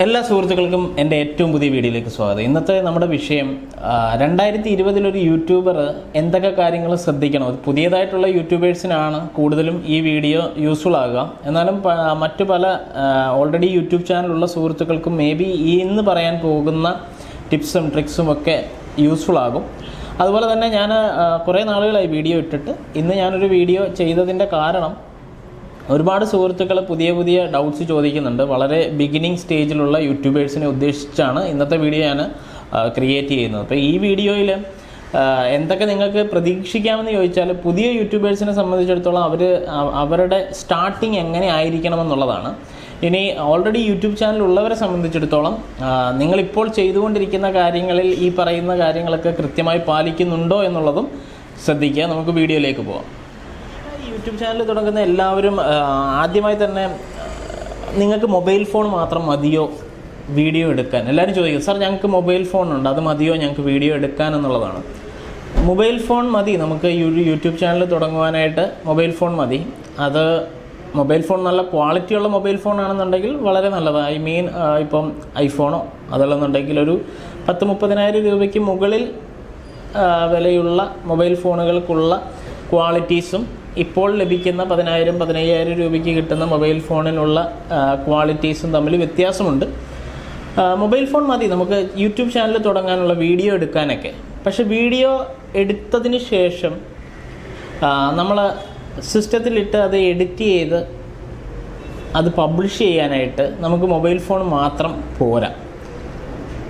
എല്ലാ സുഹൃത്തുക്കൾക്കും എൻ്റെ ഏറ്റവും പുതിയ വീഡിയോയിലേക്ക് സ്വാഗതം. ഇന്നത്തെ നമ്മുടെ വിഷയം 2020 ഒരു യൂട്യൂബർ എന്തൊക്കെ കാര്യങ്ങൾ ശ്രദ്ധിക്കണം. അത് പുതിയതായിട്ടുള്ള യൂട്യൂബേഴ്സിനാണ് കൂടുതലും ഈ വീഡിയോ യൂസ്ഫുൾ ആകുക. എന്നാലും മറ്റു പല ഓൾറെഡി യൂട്യൂബ് ചാനലുള്ള സുഹൃത്തുക്കൾക്കും മേ ബി ഇന്ന് പറയാൻ പോകുന്ന ടിപ്സും ട്രിക്സും ഒക്കെ യൂസ്ഫുൾ ആകും. അതുപോലെ തന്നെ ഞാൻ കുറേ നാളുകളായി വീഡിയോ ഇട്ടിട്ട് ഇന്ന് ഞാനൊരു വീഡിയോ ചെയ്തതിൻ്റെ കാരണം ഒരുപാട് സുഹൃത്തുക്കൾ പുതിയ ഡൗട്ട്സ് ചോദിക്കുന്നുണ്ട്. വളരെ ബിഗിനിങ് സ്റ്റേജിലുള്ള യൂട്യൂബേഴ്സിനെ ഉദ്ദേശിച്ചാണ് ഇന്നത്തെ വീഡിയോ ഞാൻ ക്രിയേറ്റ് ചെയ്യുന്നത്. അപ്പോൾ ഈ വീഡിയോയിൽ എന്തൊക്കെ നിങ്ങൾക്ക് പ്രതീക്ഷിക്കാമെന്ന് ചോദിച്ചാൽ, പുതിയ യൂട്യൂബേഴ്സിനെ സംബന്ധിച്ചിടത്തോളം അവരുടെ സ്റ്റാർട്ടിങ് എങ്ങനെ ആയിരിക്കണമെന്നുള്ളതാണ്. ഇനി ഓൾറെഡി യൂട്യൂബ് ചാനൽ ഉള്ളവരെ സംബന്ധിച്ചിടത്തോളം നിങ്ങളിപ്പോൾ ചെയ്തുകൊണ്ടിരിക്കുന്ന കാര്യങ്ങളിൽ ഈ പറയുന്ന കാര്യങ്ങളൊക്കെ കൃത്യമായി പാലിക്കുന്നുണ്ടോ എന്നുള്ളതും ശ്രദ്ധിക്കുക. നമുക്ക് വീഡിയോയിലേക്ക് പോകാം. യൂട്യൂബ് ചാനൽ തുടങ്ങുന്ന എല്ലാവരും ആദ്യമായി തന്നെ നിങ്ങൾക്ക് മൊബൈൽ ഫോൺ മാത്രം മതിയോ വീഡിയോ എടുക്കാൻ? എല്ലാവരും ചോദിക്കും, സാർ ഞങ്ങൾക്ക് മൊബൈൽ ഫോണുണ്ട്, അത് മതിയോ ഞങ്ങൾക്ക് വീഡിയോ എടുക്കാൻ എന്നുള്ളതാണ്. മൊബൈൽ ഫോൺ മതി, നമുക്ക് യൂട്യൂബ് ചാനൽ തുടങ്ങുവാനായിട്ട് മൊബൈൽ ഫോൺ മതി. അത് മൊബൈൽ ഫോൺ നല്ല ക്വാളിറ്റിയുള്ള മൊബൈൽ ഫോൺ ആണെന്നുണ്ടെങ്കിൽ വളരെ നല്ലതാണ്. ഇപ്പം ഐഫോണോ അതല്ലെന്നുണ്ടെങ്കിൽ ഒരു 10-30,000 രൂപയ്ക്ക് മുകളിൽ വിലയുള്ള മൊബൈൽ ഫോണുകൾക്കുള്ള ക്വാളിറ്റീസും ഇപ്പോൾ ലഭിക്കുന്ന 10,000-15,000 രൂപയ്ക്ക് കിട്ടുന്ന മൊബൈൽ ഫോണിനുള്ള ക്വാളിറ്റീസും തമ്മിൽ വ്യത്യാസമുണ്ട്. മൊബൈൽ ഫോൺ മതി നമുക്ക് യൂട്യൂബ് ചാനൽ തുടങ്ങാനുള്ള വീഡിയോ എടുക്കാനൊക്കെ. പക്ഷേ വീഡിയോ എടുത്തതിന് ശേഷം നമ്മൾ സിസ്റ്റത്തിലിട്ട് അത് എഡിറ്റ് ചെയ്ത് അത് പബ്ലിഷ് ചെയ്യാനായിട്ട് നമുക്ക് മൊബൈൽ ഫോൺ മാത്രം പോരാ.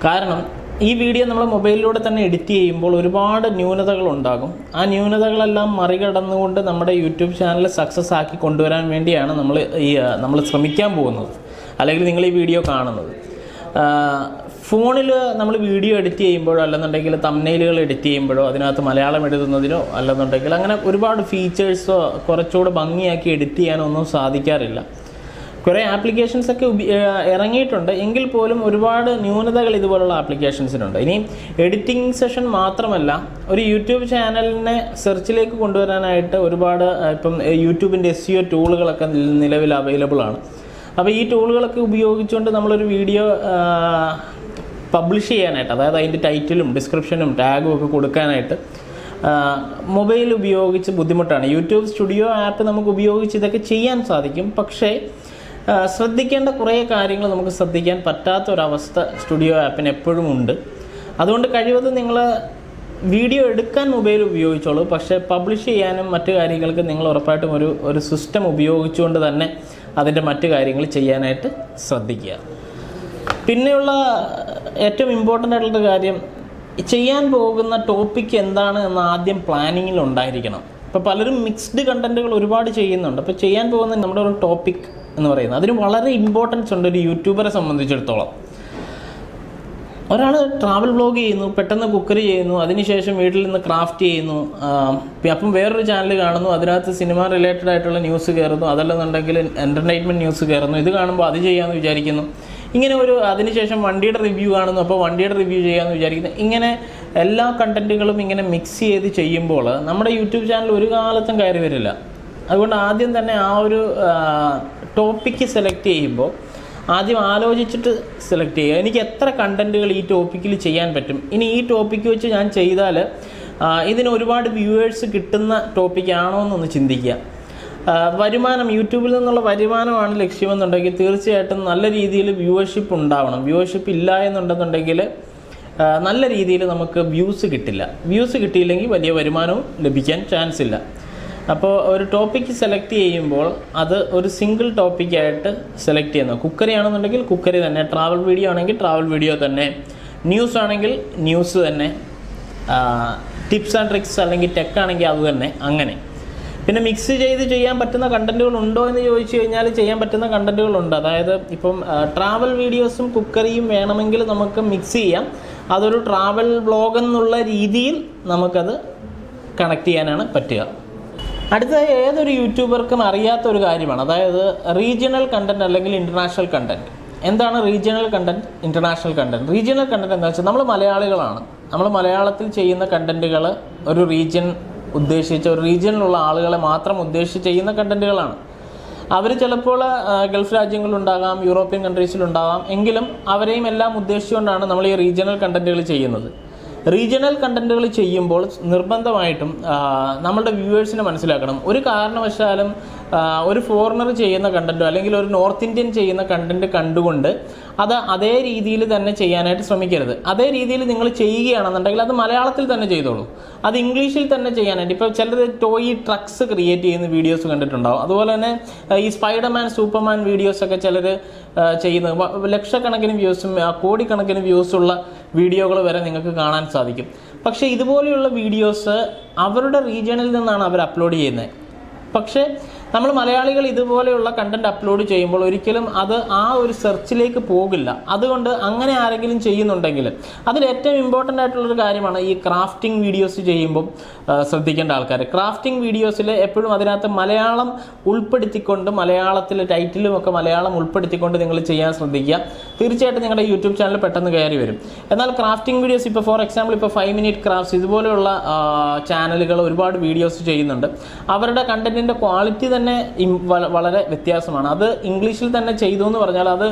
കാരണം ഈ വീഡിയോ നമ്മൾ മൊബൈലിലൂടെ തന്നെ എഡിറ്റ് ചെയ്യുമ്പോൾ ഒരുപാട് ന്യൂനതകളുണ്ടാകും. ആ ന്യൂനതകളെല്ലാം മറികടന്നുകൊണ്ട് നമ്മുടെ യൂട്യൂബ് ചാനൽ സക്സസ് ആക്കി കൊണ്ടുവരാൻ വേണ്ടിയാണ് നമ്മൾ ശ്രമിക്കാൻ പോകുന്നത്, അല്ലെങ്കിൽ നിങ്ങൾ ഈ വീഡിയോ കാണുന്നത്. ഫോണിൽ നമ്മൾ വീഡിയോ എഡിറ്റ് ചെയ്യുമ്പോഴോ അല്ലെന്നുണ്ടെങ്കിൽ തംബ്നെയിലുകൾ എഡിറ്റ് ചെയ്യുമ്പോഴോ അതിനകത്ത് മലയാളം എഴുതുന്നതിനോ അല്ലെന്നുണ്ടെങ്കിൽ അങ്ങനെ ഒരുപാട് ഫീച്ചേഴ്സോ കുറച്ചുകൂടെ ഭംഗിയാക്കി എഡിറ്റ് ചെയ്യാനോ ഒന്നും സാധിക്കാറില്ല. കുറേ ആപ്ലിക്കേഷൻസൊക്കെ ഇറങ്ങിയിട്ടുണ്ട്, എങ്കിൽ പോലും ഒരുപാട് ന്യൂനതകൾ ഇതുപോലുള്ള ആപ്ലിക്കേഷൻസിനുണ്ട്. ഇനി എഡിറ്റിംഗ് സെഷൻ മാത്രമല്ല, ഒരു യൂട്യൂബ് ചാനലിനെ സെർച്ചിലേക്ക് കൊണ്ടുവരാനായിട്ട് ഒരുപാട് ഇപ്പം യൂട്യൂബിൻ്റെ SEO ടൂളുകളൊക്കെ നിലവിൽ അവൈലബിൾ ആണ്. അപ്പോൾ ഈ ടൂളുകളൊക്കെ ഉപയോഗിച്ചുകൊണ്ട് നമ്മളൊരു വീഡിയോ പബ്ലിഷ് ചെയ്യാനായിട്ട്, അതായത് അതിൻ്റെ ടൈറ്റിലും ഡിസ്ക്രിപ്ഷനും ടാഗും ഒക്കെ കൊടുക്കാനായിട്ട് മൊബൈൽ ഉപയോഗിച്ച് ബുദ്ധിമുട്ടാണ്. യൂട്യൂബ് സ്റ്റുഡിയോ ആപ്പ് നമുക്ക് ഉപയോഗിച്ച് ഇതൊക്കെ ചെയ്യാൻ സാധിക്കും. പക്ഷേ ശ്രദ്ധിക്കേണ്ട കുറേ കാര്യങ്ങൾ നമുക്ക് ശ്രദ്ധിക്കാൻ പറ്റാത്തൊരവസ്ഥ സ്റ്റുഡിയോ ആപ്പിന് എപ്പോഴും ഉണ്ട്. അതുകൊണ്ട് കഴിവതും നിങ്ങൾ വീഡിയോ എടുക്കാൻ മൊബൈൽ ഉപയോഗിച്ചോളൂ, പക്ഷേ പബ്ലിഷ് ചെയ്യാനും മറ്റു കാര്യങ്ങൾക്ക് നിങ്ങൾ ഉറപ്പായിട്ടും ഒരു സിസ്റ്റം ഉപയോഗിച്ചുകൊണ്ട് തന്നെ അതിൻ്റെ മറ്റു കാര്യങ്ങൾ ചെയ്യാനായിട്ട് ശ്രദ്ധിക്കുക. പിന്നെയുള്ള ഏറ്റവും ഇമ്പോർട്ടൻ്റ് ആയിട്ടുള്ള കാര്യം, ചെയ്യാൻ പോകുന്ന ടോപ്പിക്ക് എന്താണ് എന്ന് ആദ്യം പ്ലാനിങ്ങിൽ ഉണ്ടായിരിക്കണം. ഇപ്പോൾ പലരും മിക്സ്ഡ് കണ്ടൻറ്റുകൾ ഒരുപാട് ചെയ്യുന്നുണ്ട്. അപ്പോൾ ചെയ്യാൻ പോകുന്ന നമ്മുടെ ഒരു ടോപ്പിക് എന്ന് പറയുന്നത് അതിന് വളരെ ഇമ്പോർട്ടൻസ് ഉണ്ട് ഒരു യൂട്യൂബറെ സംബന്ധിച്ചിടത്തോളം. ഒരാൾ ട്രാവൽ വ്ളോഗ് ചെയ്യുന്നു, പെട്ടെന്ന് കുക്കറി ചെയ്യുന്നു, അതിനുശേഷം വീട്ടിൽ നിന്ന് ക്രാഫ്റ്റ് ചെയ്യുന്നു, അപ്പം വേറൊരു ചാനൽ കാണുന്നു, അതിനകത്ത് സിനിമ റിലേറ്റഡ് ആയിട്ടുള്ള ന്യൂസ് കയറുന്നു, അതല്ലെന്നുണ്ടെങ്കിൽ എൻ്റർടൈൻമെൻറ്റ് ന്യൂസ് കയറുന്നു. ഇത് കാണുമ്പോൾ അത് ചെയ്യാമെന്ന് വിചാരിക്കുന്നു. ഇങ്ങനെ അതിനുശേഷം വണ്ടിയുടെ റിവ്യൂ കാണുന്നു, അപ്പോൾ വണ്ടിയുടെ റിവ്യൂ ചെയ്യാമെന്ന് വിചാരിക്കുന്നു. ഇങ്ങനെ എല്ലാ കണ്ടൻറ്റുകളും ഇങ്ങനെ മിക്സ് ചെയ്ത് ചെയ്യുമ്പോൾ നമ്മുടെ യൂട്യൂബ് ചാനൽ ഒരു കാലത്തും കയറി വരില്ല. അതുകൊണ്ട് ആദ്യം തന്നെ ആ ഒരു ടോപ്പിക്ക് സെലക്ട് ചെയ്യുമ്പോൾ ആദ്യം ആലോചിച്ചിട്ട് സെലക്ട് ചെയ്യുക. എനിക്ക് എത്ര കണ്ടൻറ്റുകൾ ഈ ടോപ്പിക്കിൽ ചെയ്യാൻ പറ്റും, ഇനി ഈ ടോപ്പിക്ക് വെച്ച് ഞാൻ ചെയ്താൽ ഇതിന് ഒരുപാട് വ്യൂവേഴ്സ് കിട്ടുന്ന ടോപ്പിക്കാണോ എന്നൊന്ന് ചിന്തിക്കുക. വരുമാനം, യൂട്യൂബിൽ നിന്നുള്ള വരുമാനമാണ് ലക്ഷ്യമെന്നുണ്ടെങ്കിൽ തീർച്ചയായിട്ടും നല്ല രീതിയിൽ വ്യൂവർഷിപ്പ് ഉണ്ടാവണം. വ്യൂവർഷിപ്പ് ഇല്ല എന്നുണ്ടെന്നുണ്ടെങ്കിൽ നല്ല രീതിയിൽ നമുക്ക് വ്യൂസ് കിട്ടില്ല. വ്യൂസ് കിട്ടിയില്ലെങ്കിൽ വലിയ വരുമാനവും ലഭിക്കാൻ ചാൻസ് ഇല്ല. അപ്പോൾ ഒരു ടോപ്പിക്ക് സെലക്ട് ചെയ്യുമ്പോൾ അത് ഒരു സിംഗിൾ ടോപ്പിക്കായിട്ട് സെലക്ട് ചെയ്യുന്നു. കുക്കറി ആണെന്നുണ്ടെങ്കിൽ കുക്കറി തന്നെ, ട്രാവൽ വീഡിയോ ആണെങ്കിൽ ട്രാവൽ വീഡിയോ തന്നെ, ന്യൂസ് ആണെങ്കിൽ ന്യൂസ് തന്നെ, ടിപ്സ് ആൻഡ് ട്രിക്സ് അല്ലെങ്കിൽ ടെക് ആണെങ്കിൽ അത് തന്നെ. അങ്ങനെ പിന്നെ മിക്സ് ചെയ്ത് ചെയ്യാൻ പറ്റുന്ന കണ്ടൻറ്റുകൾ ഉണ്ടോ എന്ന് ചോദിച്ചു കഴിഞ്ഞാൽ ചെയ്യാൻ പറ്റുന്ന കണ്ടൻറ്റുകളുണ്ട്. അതായത് ഇപ്പം ട്രാവൽ വീഡിയോസും കുക്കറിയും വേണമെങ്കിൽ നമുക്ക് മിക്സ് ചെയ്യാം. അതൊരു ട്രാവൽ വ്ളോഗ് എന്നുള്ള രീതിയിൽ നമുക്കത് കണക്ട് ചെയ്യാനാണ് പറ്റുക. അടുത്ത ഏതൊരു യൂട്യൂബർക്കും അറിയാത്തൊരു കാര്യമാണ്, അതായത് റീജിയണൽ കണ്ടൻറ് അല്ലെങ്കിൽ ഇൻ്റർനാഷണൽ കണ്ടൻറ്. എന്താണ് regional content, international content? Regional content എന്താണെന്ന് വെച്ചാൽ നമ്മൾ മലയാളികളാണ്, നമ്മൾ മലയാളത്തിൽ ചെയ്യുന്ന കണ്ടൻറ്റുകൾ ഒരു റീജിയൻ ഉദ്ദേശിച്ച്, ഒരു റീജിയനിലുള്ള ആളുകളെ മാത്രം ഉദ്ദേശിച്ച് ചെയ്യുന്ന കണ്ടൻറ്റുകളാണ്. അവർ ചിലപ്പോൾ ഗൾഫ് രാജ്യങ്ങളിലുണ്ടാകാം, യൂറോപ്യൻ കൺട്രീസിലുണ്ടാകാം. എങ്കിലും അവരെയും എല്ലാം ഉദ്ദേശിച്ചുകൊണ്ടാണ് നമ്മൾ ഈ റീജിയണൽ കണ്ടൻറ്റുകൾ ചെയ്യുന്നത്. റീജിയണൽ കണ്ടൻറ്റുകൾ ചെയ്യുമ്പോൾ നിർബന്ധമായിട്ടും നമ്മളുടെ വ്യൂവേഴ്സിനെ മനസ്സിലാക്കണം. ഒരു കാരണവശാലും ഒരു ഫോറിനർ ചെയ്യുന്ന കണ്ടൻറ്റോ അല്ലെങ്കിൽ ഒരു നോർത്ത് ഇന്ത്യൻ ചെയ്യുന്ന കണ്ടൻറ്റ് കണ്ടുകൊണ്ട് അത് അതേ രീതിയിൽ തന്നെ ചെയ്യാനായിട്ട് ശ്രമിക്കരുത്. അതേ രീതിയിൽ നിങ്ങൾ ചെയ്യുകയാണെന്നുണ്ടെങ്കിൽ അത് മലയാളത്തിൽ തന്നെ ചെയ്തോളൂ. അത് ഇംഗ്ലീഷിൽ തന്നെ ചെയ്യാനായിട്ട്, ഇപ്പോൾ ചിലർ ടോയ് ട്രക്സ് ക്രിയേറ്റ് ചെയ്യുന്ന വീഡിയോസ് കണ്ടിട്ടുണ്ടാവും. അതുപോലെ തന്നെ ഈ സ്പൈഡർമാൻ, സൂപ്പർമാൻ വീഡിയോസൊക്കെ ചിലർ ചെയ്യുന്നത് ലക്ഷക്കണക്കിന് വ്യൂസും കോടിക്കണക്കിന് വ്യൂസുള്ള വീഡിയോകൾ വരെ നിങ്ങൾക്ക് കാണാൻ സാധിക്കും. പക്ഷേ ഇതുപോലെയുള്ള വീഡിയോസ് അവരുടെ റീജിയണിൽ നിന്നാണ് അവർ അപ്ലോഡ് ചെയ്യുന്നത്. പക്ഷേ നമ്മൾ മലയാളികൾ ഇതുപോലെയുള്ള കണ്ടന്റ് അപ്ലോഡ് ചെയ്യുമ്പോൾ ഒരിക്കലും അത് ആ ഒരു സെർച്ചിലേക്ക് പോകില്ല. അതുകൊണ്ട് അങ്ങനെ ആരെങ്കിലും ചെയ്യുന്നുണ്ടെങ്കിൽ അതിൽ ഏറ്റവും ഇമ്പോർട്ടൻ്റ് ആയിട്ടുള്ളൊരു കാര്യമാണ് ഈ ക്രാഫ്റ്റിംഗ് വീഡിയോസ് ചെയ്യുമ്പം ശ്രദ്ധിക്കേണ്ട ആൾക്കാർ. ക്രാഫ്റ്റിംഗ് വീഡിയോസിൽ എപ്പോഴും അതിനകത്ത് മലയാളം ഉൾപ്പെടുത്തിക്കൊണ്ട്, മലയാളത്തിൽ ടൈറ്റിലും ഒക്കെ മലയാളം ഉൾപ്പെടുത്തിക്കൊണ്ട് നിങ്ങൾ ചെയ്യാൻ ശ്രദ്ധിക്കുക. തീർച്ചയായിട്ടും നിങ്ങളുടെ യൂട്യൂബ് ചാനൽ പെട്ടെന്ന് കയറി വരും. എന്നാൽ ക്രാഫ്റ്റിംഗ് വീഡിയോസ് ഇപ്പോൾ ഫോർ എക്സാമ്പിൾ ഇപ്പോൾ 5 മിനിറ്റ് ക്രാഫ്റ്റ്സ് ഇതുപോലെയുള്ള ചാനലുകൾ ഒരുപാട് വീഡിയോസ് ചെയ്യുന്നുണ്ട്. അവരുടെ കണ്ടന്റിൻ്റെ ക്വാളിറ്റി തന്നെ വളരെ വ്യത്യാസമാണ്. അത് ഇംഗ്ലീഷിൽ തന്നെ ചെയ്തു എന്ന് പറഞ്ഞാൽ അത്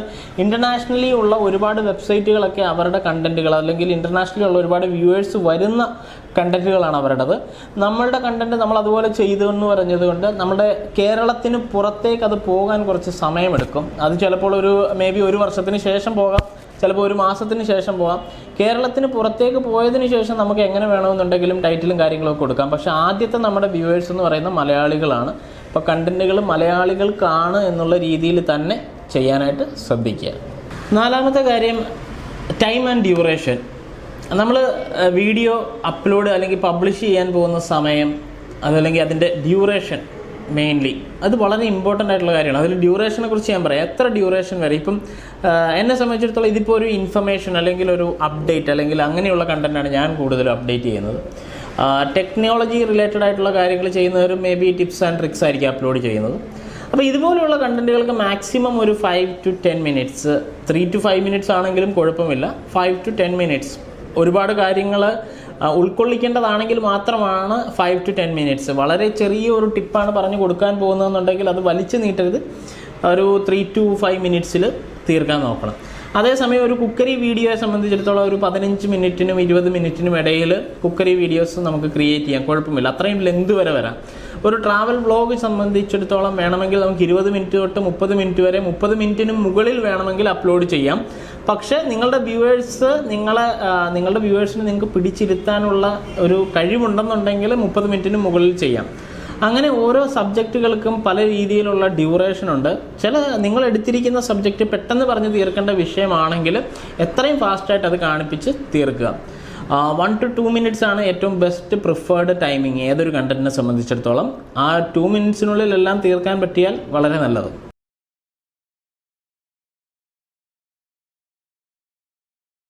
ഇൻ്റർനാഷണലി ഉള്ള ഒരുപാട് വെബ്സൈറ്റുകളൊക്കെ അവരുടെ കണ്ടന്റുകൾ അല്ലെങ്കിൽ ഇൻ്റർനാഷണലി ഉള്ള ഒരുപാട് വ്യൂവേഴ്സ് വരുന്ന കണ്ടന്റുകളാണ് അവരുടേത്. നമ്മളുടെ കണ്ടന്റ് നമ്മൾ അതുപോലെ ചെയ്തു എന്ന് പറഞ്ഞത് കൊണ്ട് നമ്മുടെ കേരളത്തിന് പുറത്തേക്ക് അത് പോകാൻ കുറച്ച് സമയമെടുക്കും. അത് ചിലപ്പോൾ മേ ബി 1 വർഷത്തിന് ശേഷം പോകാം, ചിലപ്പോൾ 1 മാസത്തിന് ശേഷം പോകാം. കേരളത്തിന് പുറത്തേക്ക് പോയതിന് ശേഷം നമുക്ക് എങ്ങനെ വേണമെന്നുണ്ടെങ്കിലും ടൈറ്റിലും കാര്യങ്ങളൊക്കെ കൊടുക്കാം. പക്ഷേ ആദ്യത്തെ നമ്മുടെ വ്യൂവേഴ്സ് എന്ന് പറയുന്ന മലയാളികളാണ്. അപ്പോൾ കണ്ടന്റുകൾ മലയാളികൾക്കാണ് എന്നുള്ള രീതിയിൽ തന്നെ ചെയ്യാനായിട്ട് ശ്രദ്ധിക്കുക. 4ാമത്തെ കാര്യം ടൈം ആൻഡ് ഡ്യൂറേഷൻ. നമ്മൾ വീഡിയോ അപ്ലോഡ് അല്ലെങ്കിൽ പബ്ലിഷ് ചെയ്യാൻ പോകുന്ന സമയം, അതല്ലെങ്കിൽ അതിൻ്റെ ഡ്യൂറേഷൻ മെയിൻലി അത് വളരെ ഇമ്പോർട്ടൻ്റ് ആയിട്ടുള്ള കാര്യമാണ്. അതിൽ ഡ്യൂറേഷനെ കുറിച്ച് ഞാൻ പറയാം. എത്ര ഡ്യൂറേഷൻ വരെ? ഇപ്പം എന്നെ സംബന്ധിച്ചിടത്തോളം ഇതിപ്പോൾ ഒരു ഇൻഫർമേഷൻ അല്ലെങ്കിൽ ഒരു അപ്ഡേറ്റ് അല്ലെങ്കിൽ അങ്ങനെയുള്ള കണ്ടൻറ്റാണ് ഞാൻ കൂടുതലും അപ്ഡേറ്റ് ചെയ്യുന്നത്. ടെക്നോളജി റിലേറ്റഡ് ആയിട്ടുള്ള കാര്യങ്ങൾ ചെയ്യുന്നവരും may be tips and tricks ആയിരിക്കും അപ്ലോഡ് ചെയ്യുന്നത്. അപ്പോൾ ഇതുപോലെയുള്ള കണ്ടൻറ്റുകൾക്ക് മാക്സിമം ഒരു 5 to 10 മിനിറ്റ്സ്, 3 to 5 മിനിറ്റ്സ് ആണെങ്കിലും കുഴപ്പമില്ല. 5 to 10 മിനിറ്റ്സ് ഒരുപാട് കാര്യങ്ങൾ ഉൾക്കൊള്ളിക്കേണ്ടതാണെങ്കിൽ മാത്രമാണ് 5 to 10 മിനിറ്റ്സ്. വളരെ ചെറിയ ഒരു ടിപ്പാണ് പറഞ്ഞു കൊടുക്കാൻ പോകുന്നതെന്നുണ്ടെങ്കിൽ അത് വലിച്ചു നീട്ടരുത്. ഒരു 3 to 5 മിനിറ്റ്സിൽ തീർക്കാൻ നോക്കണം. അതേസമയം ഒരു കുക്കറി വീഡിയോയെ സംബന്ധിച്ചിടത്തോളം ഒരു 15 മിനിറ്റിനും 20 മിനിറ്റിനും ഇടയിൽ കുക്കറി വീഡിയോസ് നമുക്ക് ക്രിയേറ്റ് ചെയ്യാം, കുഴപ്പമില്ല. അത്രയും ലെന്ത് വരെ വരാം. ഒരു ട്രാവൽ വ്ളോഗ് സംബന്ധിച്ചിടത്തോളം വേണമെങ്കിൽ നമുക്ക് 20 മിനിറ്റ് തൊട്ട് 30 മിനിറ്റ് വരെ, 30 മിനിറ്റിനും മുകളിൽ വേണമെങ്കിൽ അപ്ലോഡ് ചെയ്യാം. പക്ഷേ നിങ്ങളുടെ വ്യൂവേഴ്സിന് നിങ്ങൾക്ക് പിടിച്ചിരുത്താനുള്ള ഒരു കഴിവുണ്ടെന്നുണ്ടെങ്കിൽ 30 മിനിറ്റിന് മുകളിൽ ചെയ്യാം. അങ്ങനെ ഓരോ സബ്ജക്റ്റുകൾക്കും പല രീതിയിലുള്ള ഡ്യൂറേഷൻ ഉണ്ട്. നിങ്ങൾ എടുത്തിരിക്കുന്ന സബ്ജക്റ്റ് പെട്ടെന്ന് പറഞ്ഞ് തീർക്കേണ്ട വിഷയമാണെങ്കിൽ എത്രയും ഫാസ്റ്റായിട്ട് അത് കാണിപ്പിച്ച് തീർക്കുക. 1 to 2 മിനിറ്റ്സ് ആണ് ഏറ്റവും ബെസ്റ്റ് പ്രിഫേർഡ് ടൈമിങ് ഏതൊരു കണ്ടന്റിനെ സംബന്ധിച്ചിടത്തോളം. ആ 2 മിനിറ്റ്സിനുള്ളിൽ എല്ലാം തീർക്കാൻ പറ്റിയാൽ വളരെ നല്ലത്.